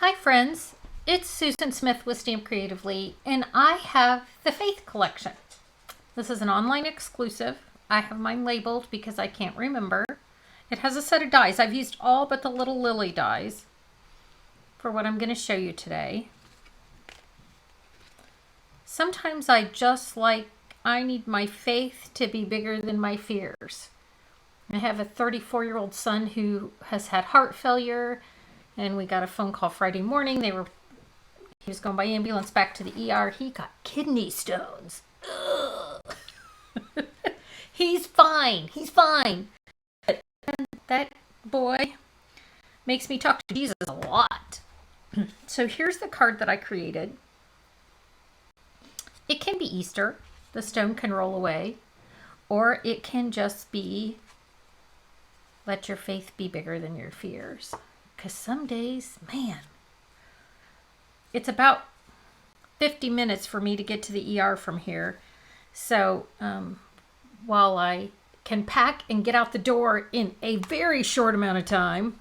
Hi friends, it's Susan Smith with Stamp Creatively, and I have the Faith Collection. This is an online exclusive. I have mine labeled because I can't remember. It has a set of dies. I've used all but the little lily dies for what I'm going to show you today. Sometimes I need my faith to be bigger than my fears. I have a 34-year-old son who has had heart failure, and we got a phone call Friday morning. He was going by ambulance back to the ER. He got kidney stones. He's fine. He's fine. But that boy makes me talk to Jesus a lot. So here's the card that I created. It can be Easter. The stone can roll away. Or it can just be, let your faith be bigger than your fears. Because some days, man, it's about 50 minutes for me to get to the ER from here. So while I can pack and get out the door in a very short amount of time,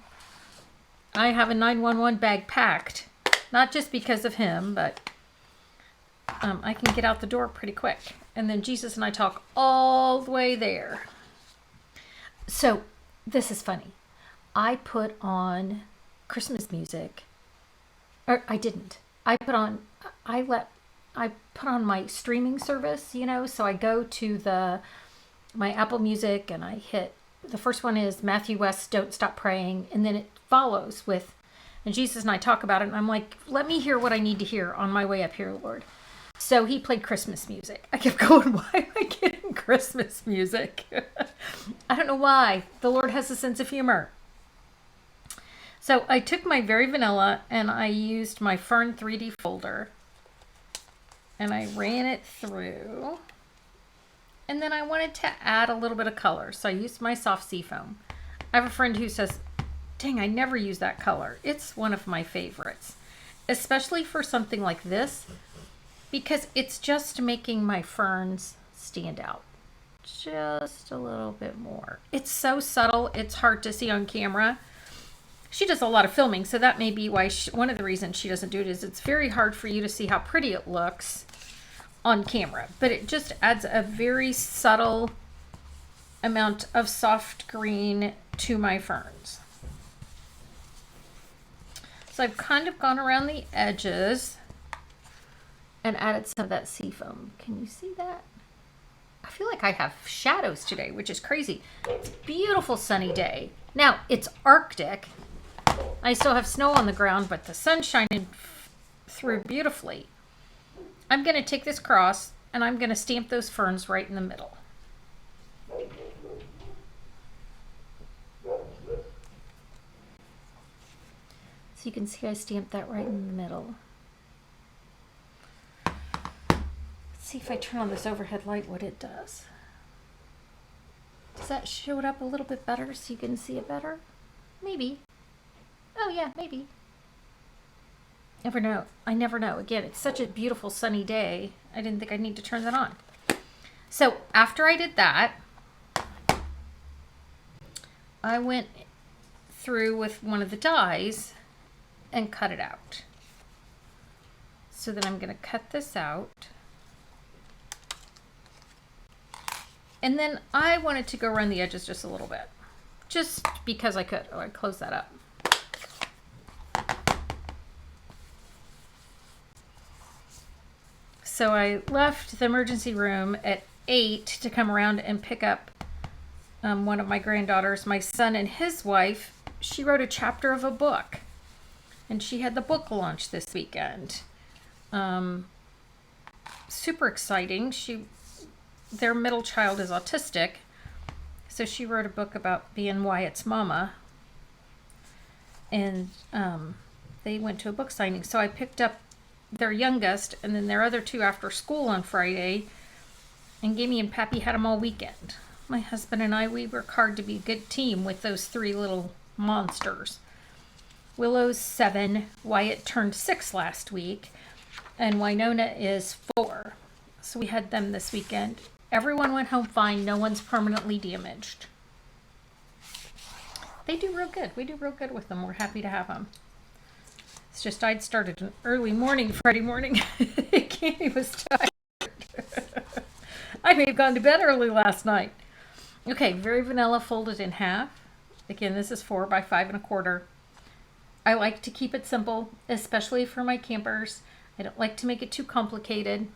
I have a 911 bag packed. Not just because of him, but I can get out the door pretty quick. And then Jesus and I talk all the way there. So this is funny. I put on Christmas music, or I didn't. I put on my streaming service, so I go to my Apple Music and I hit, the first one is Matthew West's Don't Stop Praying, and then it follows with, and Jesus and I talk about it, and I'm like, let me hear what I need to hear on my way up here, Lord. So he played Christmas music. I kept going, why am I getting Christmas music? I don't know why. The Lord has a sense of humor. So I took my Very Vanilla and I used my Fern 3D folder and I ran it through. And then I wanted to add a little bit of color. So I used my soft seafoam. I have a friend who says, dang, I never use that color. It's one of my favorites, especially for something like this, because it's just making my ferns stand out just a little bit more. It's so subtle, it's hard to see on camera. She does a lot of filming, so that may be why one of the reasons she doesn't do it is it's very hard for you to see how pretty it looks on camera. But it just adds a very subtle amount of soft green to my ferns. So I've kind of gone around the edges and added some of that seafoam. Can you see that? I feel like I have shadows today, which is crazy. It's a beautiful sunny day. Now, it's Arctic. I still have snow on the ground, but the sun's shining through beautifully. I'm going to take this cross and I'm going to stamp those ferns right in the middle. So you can see I stamped that right in the middle. Let's see if I turn on this overhead light what it does. Does that show it up a little bit better so you can see it better? Maybe. Oh yeah, maybe. Never know. I never know. Again, it's such a beautiful sunny day. I didn't think I'd need to turn that on. So after I did that, I went through with one of the dies and cut it out. So then I'm going to cut this out. And then I wanted to go around the edges just a little bit. Just because I could. Oh, I closed that up. So I left the emergency room at 8 to come around and pick up one of my granddaughters. My son and his wife, she wrote a chapter of a book. And she had the book launch this weekend. Super exciting. Their middle child is autistic. So she wrote a book about being Wyatt's mama. And they went to a book signing. So I picked up their youngest and then their other two after school on Friday, and Gimme and Pappy had them all weekend. My husband and I, we work hard to be a good team with those three little monsters. Willow's 7, Wyatt turned 6 last week, and Winona is 4. So we had them this weekend. Everyone went home fine. No one's permanently damaged. They do real good. We do real good with them. We're happy to have them. It's just I'd started an early morning Friday morning. Candy was tired. I may have gone to bed early last night. Okay, very vanilla, folded in half. Again, this is 4 by 5 1/4. I like to keep it simple, especially for my campers. I don't like to make it too complicated.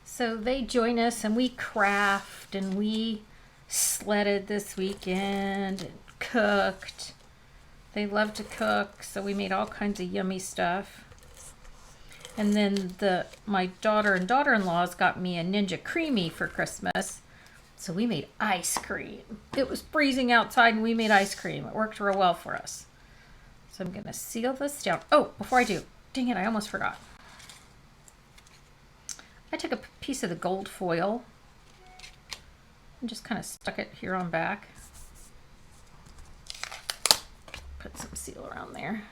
So they join us and we craft and we sledded this weekend and cooked. They love to cook, so we made all kinds of yummy stuff. And then my daughter and daughter-in-laws got me a Ninja Creamy for Christmas. So we made ice cream. It was freezing outside and we made ice cream. It worked real well for us. So I'm going to seal this down. Oh, before I do, dang it, I almost forgot. I took a piece of the gold foil and just kind of stuck it here on back. Put some seal around there.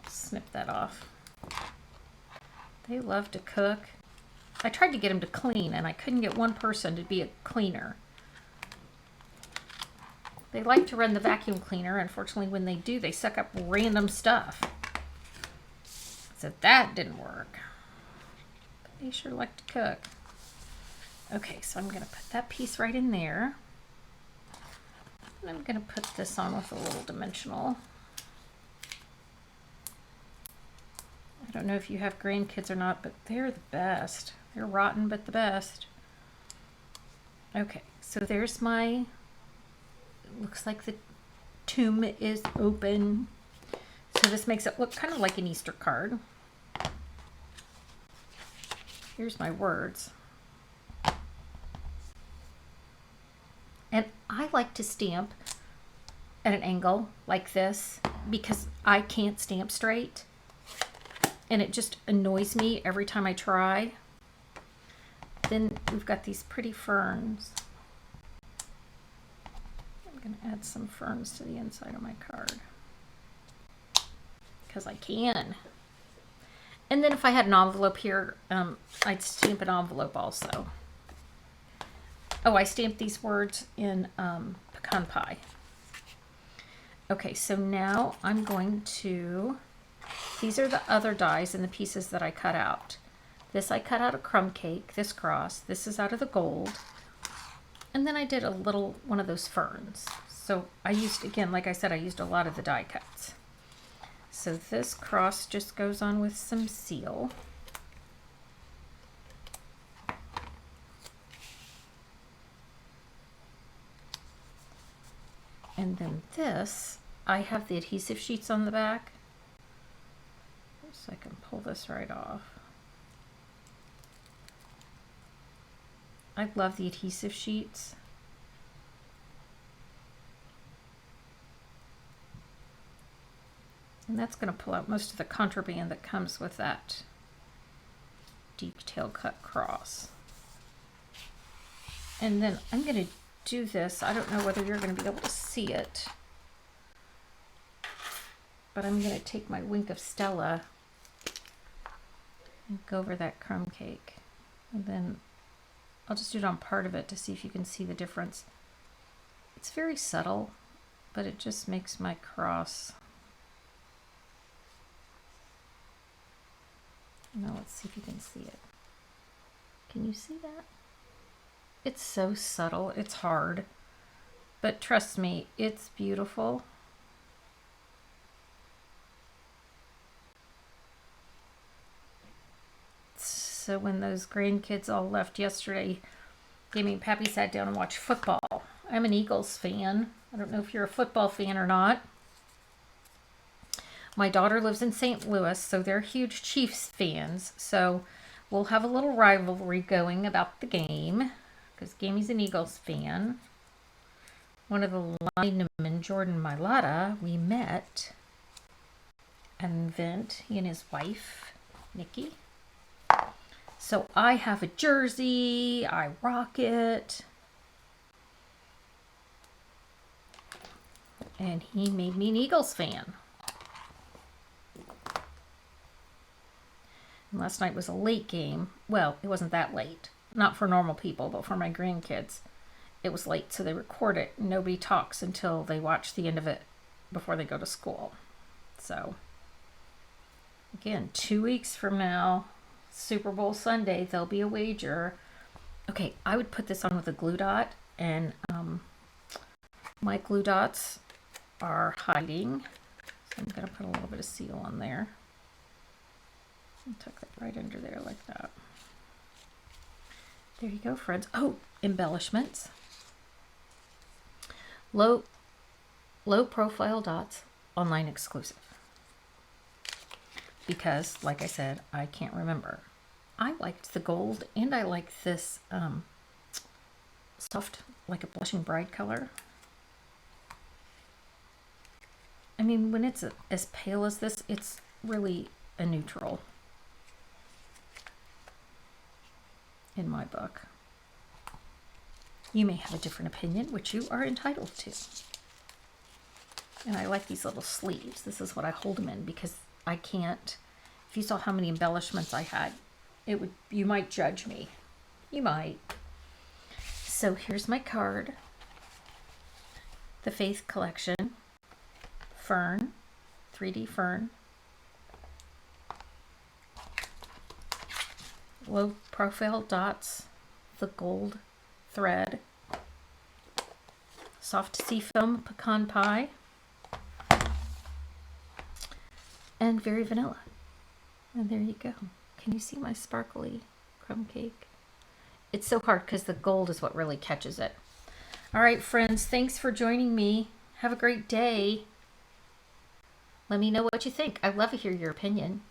Snip that off. They love to cook. I tried to get them to clean and I couldn't get one person to be a cleaner. They like to run the vacuum cleaner. Unfortunately, when they do, they suck up random stuff. So that didn't work. But they sure like to cook. Okay, so I'm going to put that piece right in there. And I'm going to put this on with a little dimensional. I don't know if you have grandkids or not, but they're the best. They're rotten, but the best. Okay, so there's it looks like the tomb is open. So this makes it look kind of like an Easter card. Here's my words. And I like to stamp at an angle like this because I can't stamp straight. And it just annoys me every time I try. Then we've got these pretty ferns. I'm going to add some ferns to the inside of my card. Because I can. And then if I had an envelope here, I'd stamp an envelope also. Oh, I stamped these words in pecan pie. Okay, so now I'm going to... These are the other dies and the pieces that I cut out. This I cut out a crumb cake, this cross. This is out of the gold. And then I did a little one of those ferns. So I used, again, like I said, I used a lot of the die cuts. So this cross just goes on with some seal. And then this, I have the adhesive sheets on the back. So I can pull this right off. I love the adhesive sheets. And that's going to pull out most of the contraband that comes with that detail cut cross. And then I'm going to do this. I don't know whether you're going to be able to see it, but I'm going to take my wink of Stella and go over that crumb cake. And then I'll just do it on part of it to see if you can see the difference. It's very subtle, but it just makes my cross. Now let's see if you can see it. Can you see that? It's so subtle, it's hard, but trust me, it's beautiful. So when those grandkids all left yesterday, Jamie and Pappy sat down and watched football. I'm an Eagles fan. I don't know if you're a football fan or not. My daughter lives in St. Louis, so they're huge Chiefs fans. So we'll have a little rivalry going about the game because Jamie's an Eagles fan. One of the linemen, Jordan Mailata, we met and Vint, he and his wife, Nikki. So I have a jersey, I rock it. And he made me an Eagles fan. And last night was a late game. Well, it wasn't that late. not for normal people, but for my grandkids. It was late, so they record it. Nobody talks until they watch the end of it before they go to school. So, again, 2 weeks from now, Super Bowl Sunday, there'll be a wager. Okay, I would put this on with a glue dot, and my glue dots are hiding. So I'm going to put a little bit of seal on there. And tuck it right under there like that. There you go, friends. Oh, embellishments. Low profile dots, online exclusive. Because, like I said, I can't remember. I liked the gold, and I like this soft, like a blushing bride color. I mean, when it's as pale as this, it's really a neutral in my book. You may have a different opinion, which you are entitled to. And I like these little sleeves. This is what I hold them in, because I can't, if you saw how many embellishments I had, you might judge me. You might. So here's my card. The Faith Collection. Fern. 3D Fern. Low profile dots. The gold thread. Soft seafoam pecan pie. And very vanilla. And there you go. Can you see my sparkly crumb cake? It's so hard because the gold is what really catches it. All right, friends, thanks for joining me. Have a great day. Let me know what you think. I'd love to hear your opinion.